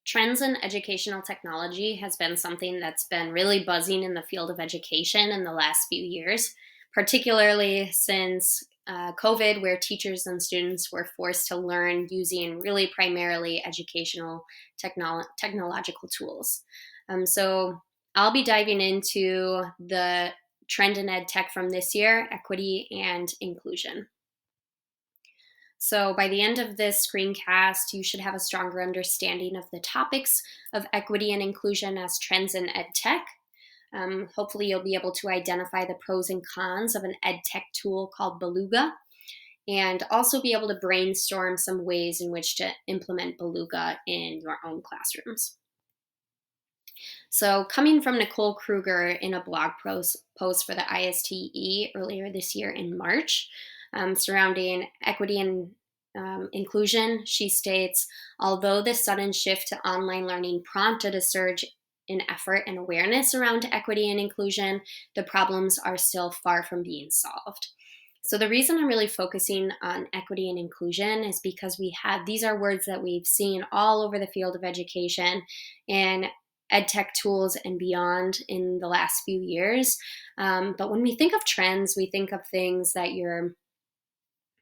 Trends in educational technology has been something that's been really buzzing in the field of education in the last few years, particularly since COVID, where teachers and students were forced to learn using really primarily educational technological tools. So I'll be diving into the trend in ed tech from this year, equity and inclusion. So, by the end of this screencast, you should have a stronger understanding of the topics of equity and inclusion as trends in ed tech. Hopefully, you'll be able to identify the pros and cons of an ed tech tool called Beluga, and also be able to brainstorm some ways in which to implement Beluga in your own classrooms. So, coming from Nicole Kruger in a blog post for the ISTE earlier this year in March, surrounding equity and inclusion, she states, although the sudden shift to online learning prompted a surge in effort and awareness around equity and inclusion, the problems are still far from being solved. So the reason I'm really focusing on equity and inclusion is because these are words that we've seen all over the field of education and ed tech tools and beyond in the last few years. But when we think of trends, we think of things that you're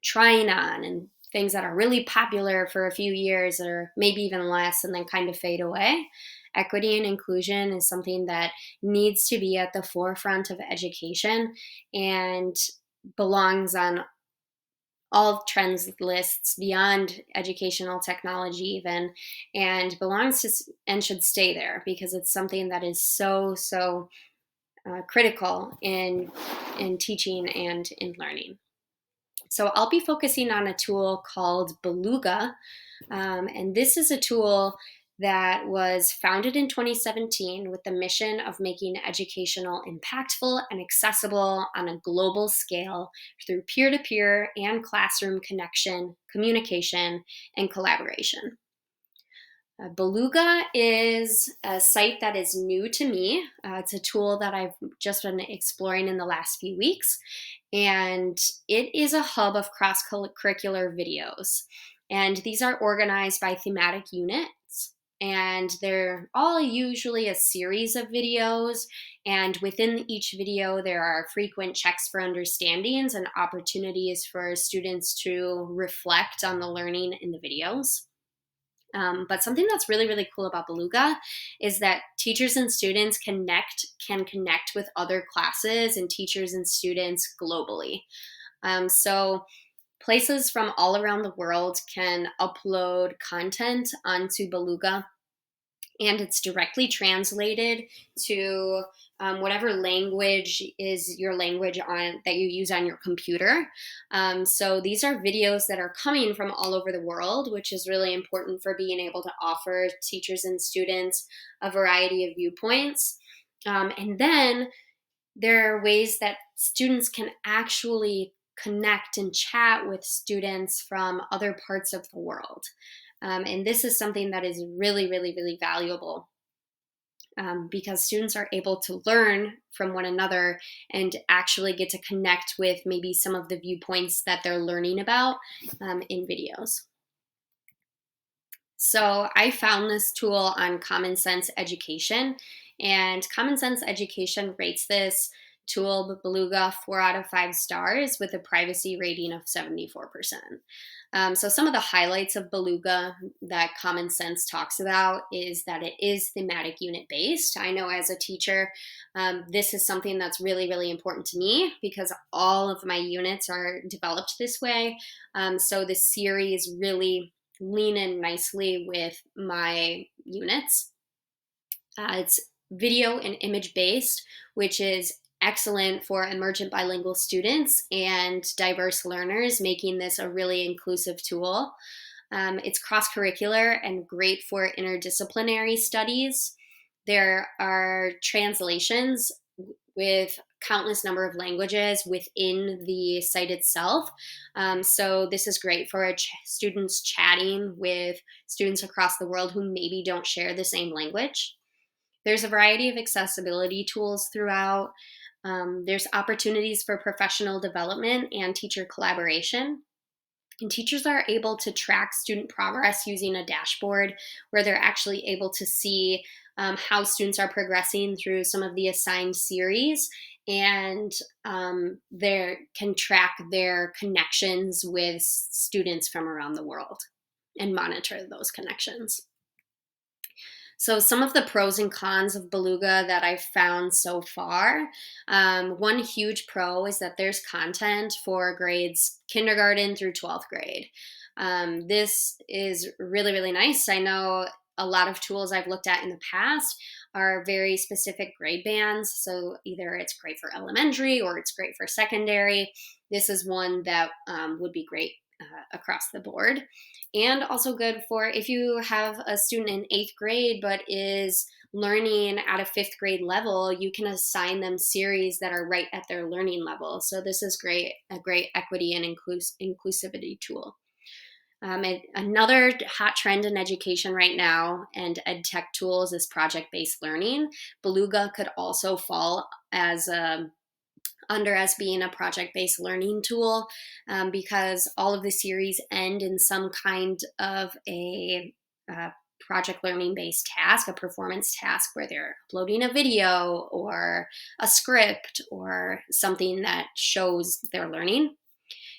trying on and things that are really popular for a few years or maybe even less and then kind of fade away. Equity and inclusion is something that needs to be at the forefront of education and belongs on all trends lists beyond educational technology even, and belongs to and should stay there because it's something that is so critical in teaching and in learning. So I'll be focusing on a tool called Beluga. And this is a tool that was founded in 2017 with the mission of making educational impactful and accessible on a global scale through peer-to-peer and classroom connection, communication, and collaboration. Beluga is a site that is new to me. It's a tool that I've just been exploring in the last few weeks, and it is a hub of cross curricular videos. And these are organized by thematic units, and they're all usually a series of videos. And within each video, there are frequent checks for understandings and opportunities for students to reflect on the learning in the videos. But something that's really cool about Beluga is that teachers and students can connect with other classes and teachers and students globally. So places from all around the world can upload content onto Beluga, and it's directly translated to whatever language is your language on that you use on your computer. So these are videos that are coming from all over the world, which is really important for being able to offer teachers and students a variety of viewpoints. And then there are ways that students can actually connect and chat with students from other parts of the world. And this is something that is really valuable because students are able to learn from one another and actually get to connect with maybe some of the viewpoints that they're learning about in videos. So I found this tool on Common Sense Education, and Common Sense Education rates this tool, Beluga, 4 out of 5 stars with a privacy rating of 74%. So some of the highlights of Beluga that Common Sense talks about is that it is thematic unit based. I know as a teacher, this is something that's really important to me because all of my units are developed this way. So the series really lean in nicely with my units. It's video and image based, which is excellent for emergent bilingual students and diverse learners, making this a really inclusive tool. It's cross curricular and great for interdisciplinary studies. There are translations with countless number of languages within the site itself. So this is great for students chatting with students across the world who maybe don't share the same language. There's a variety of accessibility tools throughout. There's opportunities for professional development and teacher collaboration. And teachers are able to track student progress using a dashboard where they're actually able to see how students are progressing through some of the assigned series, and they can track their connections with students from around the world and monitor those connections. So, some of the pros and cons of Beluga that I've found so far. One huge pro is that there's content for grades kindergarten through 12th grade. This is really, really nice. I know a lot of tools I've looked at in the past are very specific grade bands. So, either it's great for elementary or it's great for secondary. This is one that would be great across the board, and also good for if you have a student in 8th grade but is learning at a 5th grade level. You can assign them series that are right at their learning level. So this is a great equity and inclusivity tool. Another hot trend in education right now and ed tech tools is project-based learning. Beluga could also fall as under as being a project-based learning tool, because all of the series end in some kind of a project learning based task, a performance task where they're uploading a video or a script or something that shows their learning.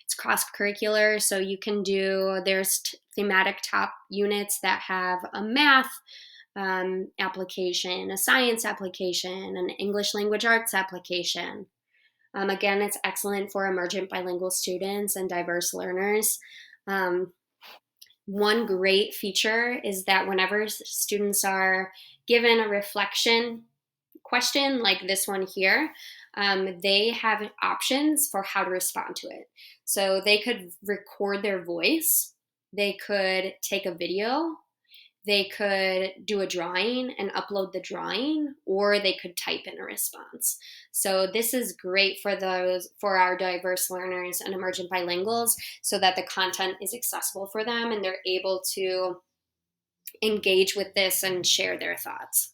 It's cross curricular, so you can do, there's thematic top units that have a math application, a science application, an English language arts application. Again, it's excellent for emergent bilingual students and diverse learners. One great feature is that whenever students are given a reflection question like this one here, they have options for how to respond to it. So they could record their voice, they could take a video, they could do a drawing and upload the drawing, or they could type in a response. So this is great for our diverse learners and emergent bilinguals, so that the content is accessible for them and they're able to engage with this and share their thoughts.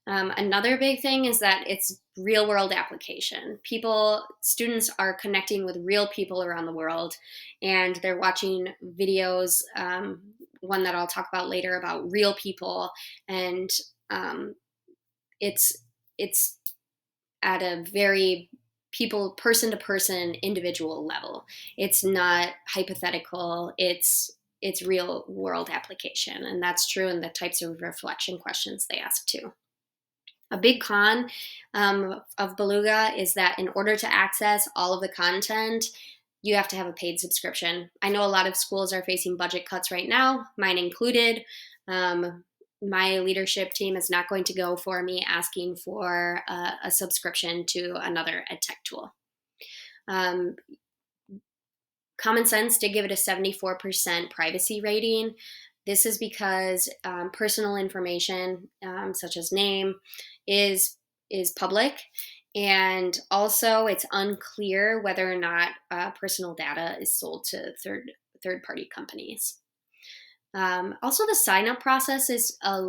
Another big thing is that it's real world application. Students are connecting with real people around the world, and they're watching videos, one that I'll talk about later, about real people. And it's at a very person to person, individual level. It's not hypothetical. It's real world application. And that's true in the types of reflection questions they ask too. A big con of Beluga is that in order to access all of the content, you have to have a paid subscription. I know a lot of schools are facing budget cuts right now, mine included. My leadership team is not going to go for me asking for a subscription to another ed tech tool. Common Sense did give it a 74% privacy rating. This is because personal information, such as name, is public, and also it's unclear whether or not personal data is sold to third party companies. Also, the sign up process is a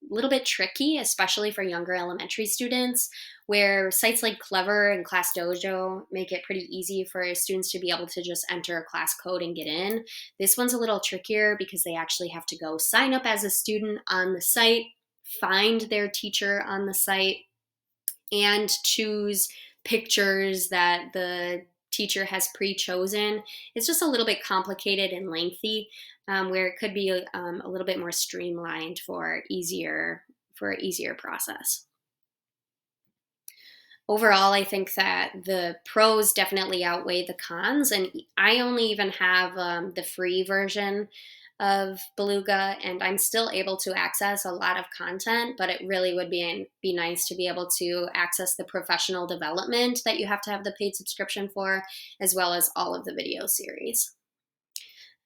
little bit tricky, especially for younger elementary students, where sites like Clever and ClassDojo make it pretty easy for students to be able to just enter a class code and get in. This one's a little trickier because they actually have to go sign up as a student on the site, find their teacher on the site, and choose pictures that the teacher has pre-chosen. It's just a little bit complicated and lengthy, where it could be a little bit more streamlined for a easier process. Overall, I think that the pros definitely outweigh the cons, and I only even have the free version of Beluga, and I'm still able to access a lot of content, but it really would be nice to be able to access the professional development that you have to have the paid subscription for, as well as all of the video series.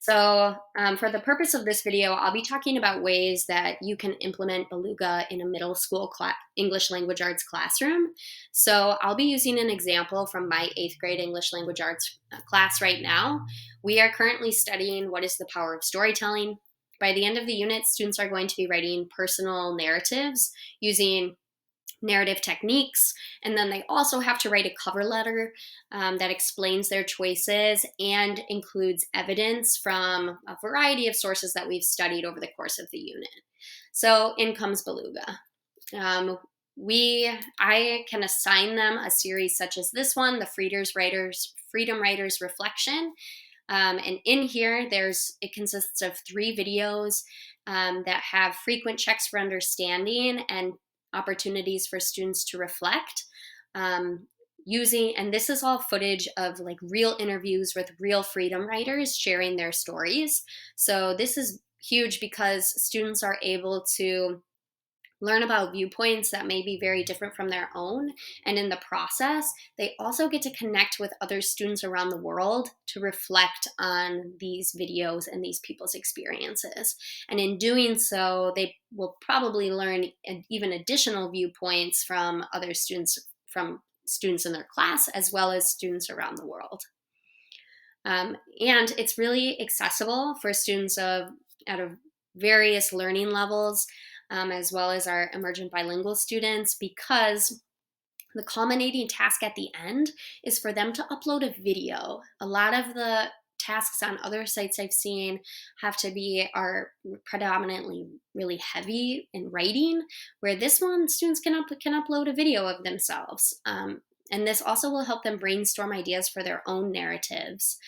So for the purpose of this video, I'll be talking about ways that you can implement Beluga in a middle school English language arts classroom. So I'll be using an example from my 8th grade English language arts class right now. We are currently studying what is the power of storytelling. By the end of the unit, students are going to be writing personal narratives using narrative techniques, and then they also have to write a cover letter that explains their choices and includes evidence from a variety of sources that we've studied over the course of the unit. So in comes Beluga. Um, I can assign them a series such as this one, the Freedom Writers Reflection. And in here, it consists of 3 videos that have frequent checks for understanding and opportunities for students to reflect. And this is all footage of like real interviews with real freedom writers sharing their stories. So this is huge because students are able to learn about viewpoints that may be very different from their own. And in the process, they also get to connect with other students around the world to reflect on these videos and these people's experiences. And in doing so, they will probably learn even additional viewpoints from other students, from students in their class, as well as students around the world. And it's really accessible for students at a various learning levels, as well as our emergent bilingual students, because the culminating task at the end is for them to upload a video. A lot of the tasks on other sites I've seen are predominantly really heavy in writing, where this one, students can upload a video of themselves. And this also will help them brainstorm ideas for their own narratives,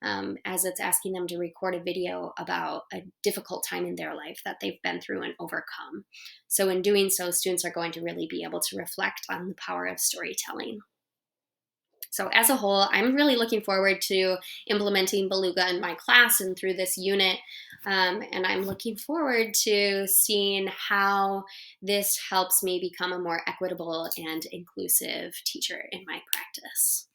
as it's asking them to record a video about a difficult time in their life that they've been through and overcome. So in doing so, students are going to really be able to reflect on the power of storytelling. So as a whole, I'm really looking forward to implementing Beluga in my class and through this unit. And I'm looking forward to seeing how this helps me become a more equitable and inclusive teacher in my practice.